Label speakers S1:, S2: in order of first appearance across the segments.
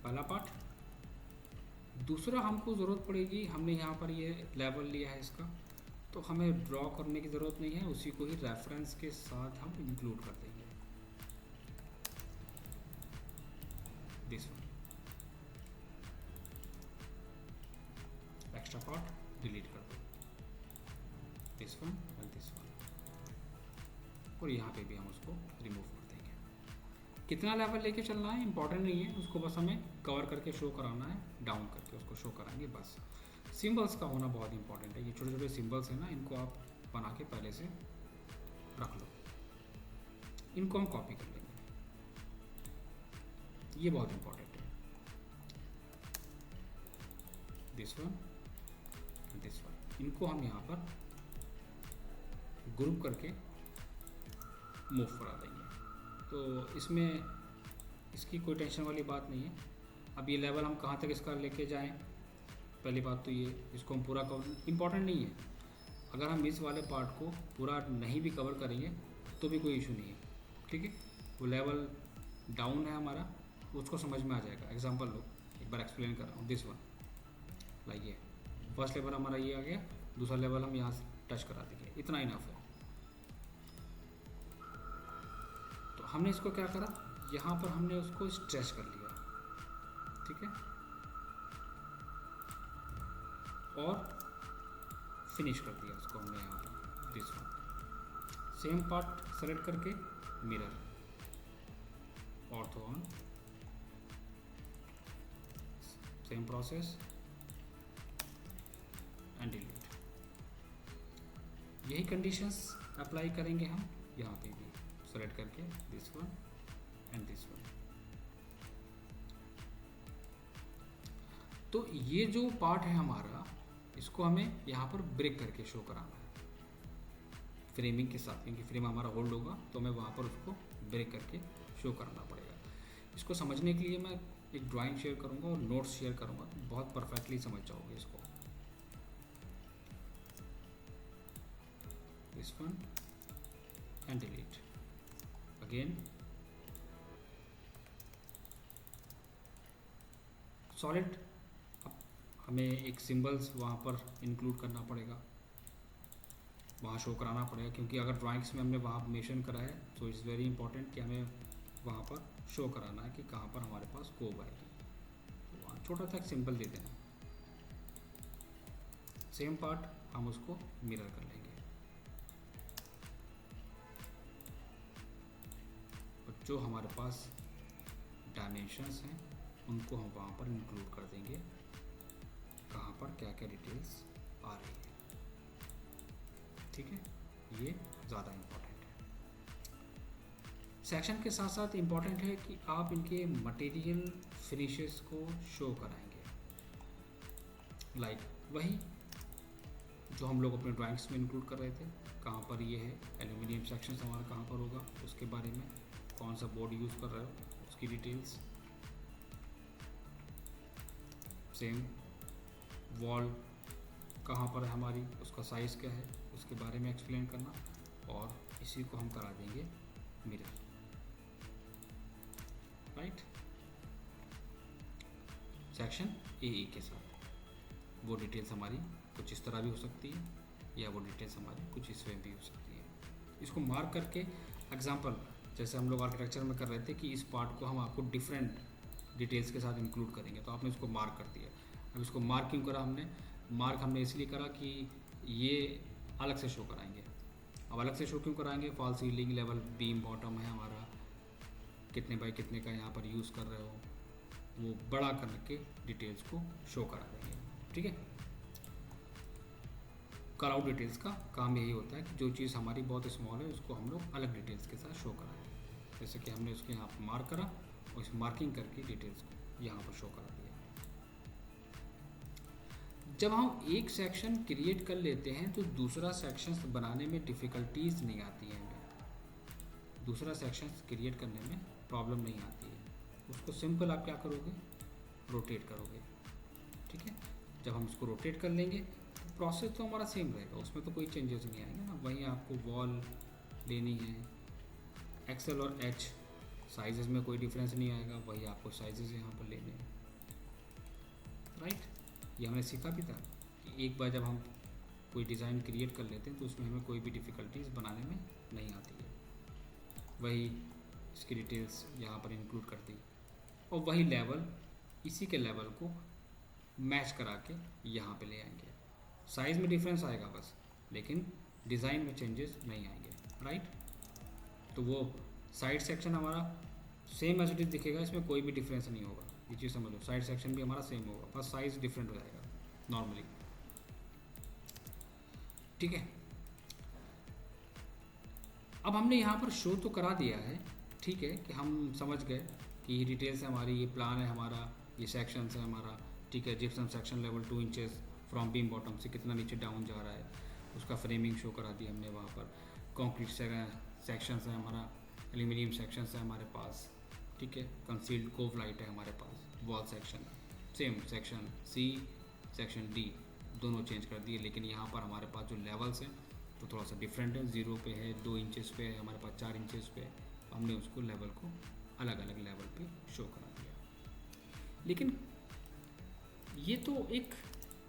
S1: पहला पार्ट। दूसरा हमको ज़रूरत पड़ेगी, हमने यहाँ पर ये लेवल लिया है इसका, तो हमें ड्रॉ करने की ज़रूरत नहीं है, उसी को ही रेफरेंस के साथ हम इंक्लूड कर देंगे। This one extra part delete कर दो, this one and this one, और यहाँ पे भी हम उसको रिमूव कर देंगे। कितना लेवल लेके चलना है इंपॉर्टेंट नहीं है, उसको बस हमें कवर करके शो कराना है, डाउन करके उसको शो कराएंगे बस। सिंबल्स का होना बहुत इंपॉर्टेंट है, ये छोटे छोटे सिंबल्स हैं ना, इनको आप बना के पहले से रख लो, इनको हम कॉपी कर लेंगे, ये बहुत इंपॉर्टेंट है। दिस वन दिस वन, इनको हम यहाँ पर ग्रुप करके मूव करा देंगे। तो इसमें इसकी कोई टेंशन वाली बात नहीं है। अब ये लेवल हम कहाँ तक इसका लेके जाएं, पहली बात तो ये, इसको हम पूरा कवर इम्पॉर्टेंट नहीं है, अगर हम इस वाले पार्ट को पूरा नहीं भी कवर करेंगे तो भी कोई इशू नहीं है, ठीक है। वो लेवल डाउन है हमारा, उसको समझ में आ जाएगा। एग्जांपल लो, एक बार एक्सप्लेन कर रहा हूँ। दिस वन लाइक ये फर्स्ट लेवल हमारा ये आ गया, दूसरा लेवल हम यहाँ से टच करा देंगे, इतना इनफ है। तो हमने इसको क्या करा, यहाँ पर हमने उसको स्ट्रेच कर लिया, ठीक है, और फिनिश कर दिया उसको हमने यहाँ पर। This one same part select करके mirror, ortho on, same process and delete. यही कंडीशंस अप्लाई करेंगे हम यहाँ पे भी, सेलेक्ट करके this one and this one. तो ये जो पार्ट है हमारा, इसको हमें यहाँ पर ब्रेक करके शो कराना है फ्रेमिंग के साथ, क्योंकि फ्रेम हमारा होल्ड होगा तो हमें वहाँ पर उसको ब्रेक करके शो करना पड़ेगा। इसको समझने के लिए मैं एक ड्राइंग शेयर करूँगा और नोट्स शेयर करूँगा, तो बहुत परफेक्टली समझ जाओगे इसको। This one and delete again. Solid, हमें एक सिंबल्स वहाँ पर इंक्लूड करना पड़ेगा, वहाँ शो कराना पड़ेगा, क्योंकि अगर ड्राइंग्स में हमने वहाँ मेंशन करा है तो इट्स वेरी इंपॉर्टेंट कि हमें वहाँ पर शो कराना है कि कहाँ पर हमारे पास कोब आएगी। तो वहाँ छोटा सा एक सिंबल दे देना, सेम पार्ट हम उसको मिरर कर लेंगे, और जो हमारे पास डायमेंशंस हैं उनको हम वहाँ पर इंक्लूड कर देंगे, कहाँ पर क्या क्या डिटेल्स आ रही है, ठीक है। ये ज़्यादा इम्पोर्टेंट है। सेक्शन के साथ साथ इम्पॉर्टेंट है कि आप इनके मटेरियल फिनिशेस को शो कराएंगे, लाइक वही जो हम लोग अपने ड्राइंग्स में इंक्लूड कर रहे थे। कहाँ पर ये है, एल्यूमिनियम सेक्शन हमारा कहाँ पर होगा, उसके बारे में, कौन सा बोर्ड यूज़ कर रहे हो उसकी डिटेल्स, सेम वॉल कहाँ पर है हमारी, उसका साइज़ क्या है, उसके बारे में एक्सप्लेन करना, और इसी को हम करा देंगे मिरर, राइट। सेक्शन ए के साथ वो डिटेल्स हमारी कुछ इस तरह भी हो सकती है, या वो डिटेल्स हमारी कुछ इस वे भी हो सकती है। इसको मार्क करके, एग्जांपल जैसे हम लोग आर्किटेक्चर में कर रहे थे कि इस पार्ट को हम आपको डिफरेंट डिटेल्स के साथ इंक्लूड करेंगे, तो आपने इसको मार्क कर दिया। अब इसको मार्क क्यों करा हमने, मार्क हमने इसलिए करा कि ये अलग से शो कराएंगे। अब अलग से शो क्यों कराएंगे, fall ceiling, level beam bottom है हमारा, कितने बाई कितने का यहाँ पर यूज़ कर रहे हो, वो बड़ा करके डिटेल्स को शो करा देंगे, ठीक है। कॉल आउट डिटेल्स का काम यही होता है कि जो चीज़ हमारी बहुत स्मॉल है उसको हम लोग अलग डिटेल्स के साथ शो कराएं। जैसे कि हमने उसको यहाँ पर मार्क करा और इस मार्किंग करके डिटेल्स को यहाँ पर शो करा दिया। जब हम एक सेक्शन क्रिएट कर लेते हैं तो दूसरा सेक्शन बनाने में डिफ़िकल्टीज नहीं आती हैं हमें, दूसरा सेक्शन क्रिएट करने में प्रॉब्लम नहीं आती है। उसको सिंपल आप क्या करोगे, रोटेट करोगे, ठीक है। जब हम इसको रोटेट कर लेंगे तो प्रोसेस तो हमारा सेम रहेगा, उसमें तो कोई चेंजेस नहीं आएंगे ना। वहीं आपको वॉल लेनी है, एक्सेल और एच साइजेस में कोई डिफरेंस नहीं आएगा, वही आपको साइजेस यहाँ पर लेने हैं, राइट। ये हमने सीखा भी था कि एक बार जब हम कोई डिज़ाइन क्रिएट कर लेते हैं तो उसमें हमें कोई भी डिफ़िकल्टीज बनाने में नहीं आती है। वही इसकी डिटेल्स यहाँ पर इंक्लूड कर दी और वही लेवल, इसी के लेवल को मैच करा के यहाँ पे ले आएंगे। साइज़ में डिफरेंस आएगा बस, लेकिन डिज़ाइन में चेंजेस नहीं आएंगे, राइट। तो वो साइड सेक्शन हमारा सेम एज इट इज दिखेगा, इसमें कोई भी डिफरेंस नहीं होगा, ये चीज़ समझ लो। साइड सेक्शन भी हमारा सेम होगा, बस साइज़ डिफरेंट हो जाएगा नॉर्मली, ठीक है। अब हमने यहाँ पर शो तो करा दिया है, ठीक है, कि हम समझ गए कि ये डिटेल्स है हमारी, ये प्लान है हमारा, ये सेक्शन है हमारा, ठीक है। Gypsum section level 2 inches from beam bottom से कितना नीचे डाउन जा रहा है, उसका फ्रेमिंग शो करा दिया हमने वहाँ पर। कंक्रीट सेक्शन है हमारा, एल्यूमिनियम सेक्शन है हमारे पास, ठीक है। कंसील्ड कोव लाइट है हमारे पास, wall section same, section C section D दोनों चेंज कर दिए, लेकिन यहाँ पर हमारे पास जो लेवल्स हैं तो थोड़ा सा डिफरेंट है, 0 पे है, 2 इंचेस पे है, हमारे पास 4 इंचेस पे है। हमने उसको लेवल को अलग अलग लेवल पे शो करा दिया। लेकिन ये तो एक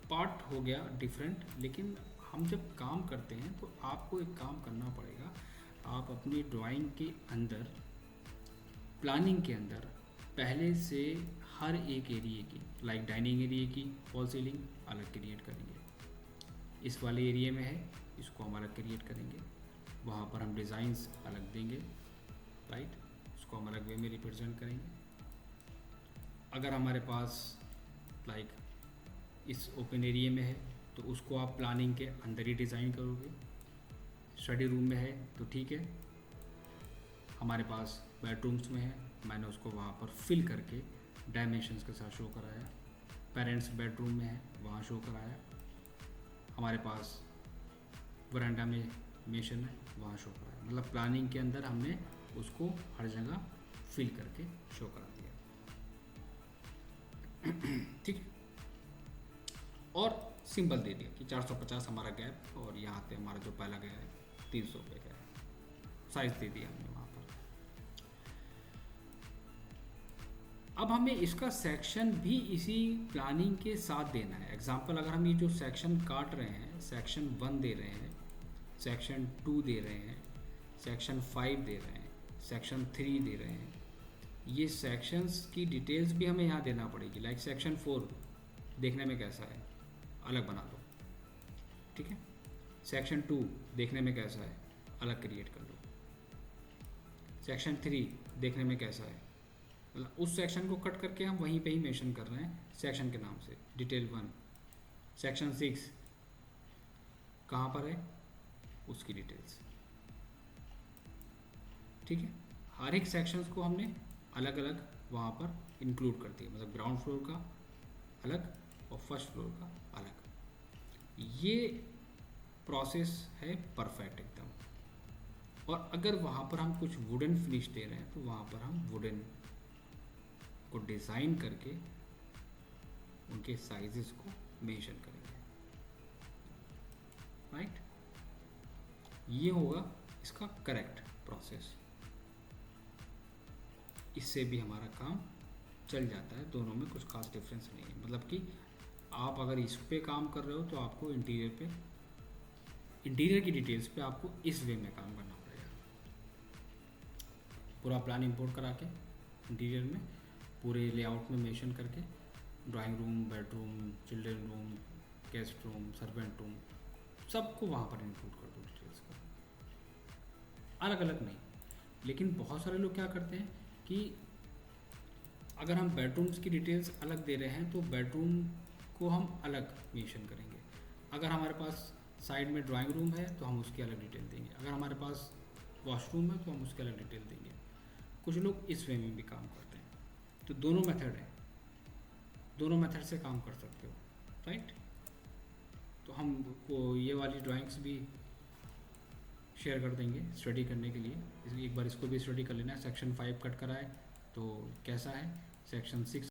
S1: पार्ट हो गया डिफरेंट, लेकिन हम जब काम करते हैं तो आपको एक काम करना पड़ेगा। आप अपनी ड्राइंग के अंदर, प्लानिंग के अंदर पहले से हर एक एरिया की, लाइक डाइनिंग एरिया की फॉल सीलिंग अलग क्रिएट करेंगे, इस वाले एरिया में है इसको हम अलग क्रिएट करेंगे, वहाँ पर हम डिज़ाइंस अलग देंगे, राइट, उसको हम अलग वे में रिप्रेजेंट करेंगे। अगर हमारे पास लाइक इस ओपन एरिया में है तो उसको आप प्लानिंग के अंदर ही डिज़ाइन करोगे। स्टडी रूम में है तो ठीक है, हमारे पास बेडरूम्स में है, मैंने उसको वहाँ पर फिल करके डायमेंशंस के साथ शो कराया। पेरेंट्स बेडरूम में है, वहाँ शो कराया। हमारे पास वरांडा में मेशन है, वहाँ शो कराया। मतलब प्लानिंग के अंदर हमने उसको हर जगह फिल करके शो करा दिया, ठीक है। और सिंबल दे दिया कि 450 हमारा गैप, और यहाँ पे हमारा जो पहला गया है 300 पे गया है, साइज दे दिया हमने वहाँ पर। अब हमें इसका सेक्शन भी इसी प्लानिंग के साथ देना है। एग्जांपल, अगर हम ये जो सेक्शन काट रहे हैं, सेक्शन 1 दे रहे हैं, सेक्शन 2 दे रहे हैं, सेक्शन 5 दे रहे हैं, सेक्शन 3 दे रहे हैं, ये सेक्शंस की डिटेल्स भी हमें यहाँ देना पड़ेगी। लाइक सेक्शन 4 देखने में कैसा है, अलग बना दो, ठीक है। सेक्शन 2 देखने में कैसा है, अलग क्रिएट कर लो। सेक्शन 3 देखने में कैसा है, मतलब उस सेक्शन को कट करके हम वहीं पे ही मेंशन कर रहे हैं सेक्शन के नाम से, डिटेल 1। सेक्शन 6 कहाँ पर है, उसकी डिटेल्स, ठीक है। हर एक सेक्शंस को हमने अलग अलग वहाँ पर इंक्लूड कर दिया, मतलब ग्राउंड फ्लोर का अलग और फर्स्ट फ्लोर का अलग। ये प्रोसेस है परफेक्ट एकदम। और अगर वहाँ पर हम कुछ वुडन फिनिश दे रहे हैं तो वहाँ पर हम वुडन को डिज़ाइन करके उनके साइजेस को मेंशन करेंगे, राइट। ये होगा इसका करेक्ट प्रोसेस। इससे भी हमारा काम चल जाता है, दोनों में कुछ खास डिफरेंस नहीं है। मतलब कि आप अगर इस पे काम कर रहे हो तो आपको इंटीरियर की डिटेल्स पे आपको इस वे में काम करना पड़ेगा। पूरा प्लान इंपोर्ट करा के इंटीरियर में पूरे लेआउट में मेंशन करके, drawing room, bedroom, children room, guest room, servant room, सबको वहाँ पर इंक्लूड कर दो डिटेल्स को, अलग अलग नहीं। लेकिन बहुत सारे लोग क्या करते हैं कि अगर हम बेडरूम्स की डिटेल्स अलग दे रहे हैं तो बेडरूम को हम अलग मेंशन करेंगे। अगर हमारे पास साइड में ड्राइंग रूम है तो हम उसकी अलग डिटेल देंगे। अगर हमारे पास वॉशरूम है तो हम उसकी अलग डिटेल देंगे। कुछ लोग इस वे में भी काम करते हैं। तो दोनों मेथड है, दोनों मेथड से काम कर सकते हो, राइट। तो हम को ये वाली ड्राइंग्स भी शेयर कर देंगे स्टडी करने के लिए, इसलिए एक बार इसको भी स्टडी कर लेना है। सेक्शन 5 कट कराए तो कैसा है, सेक्शन 6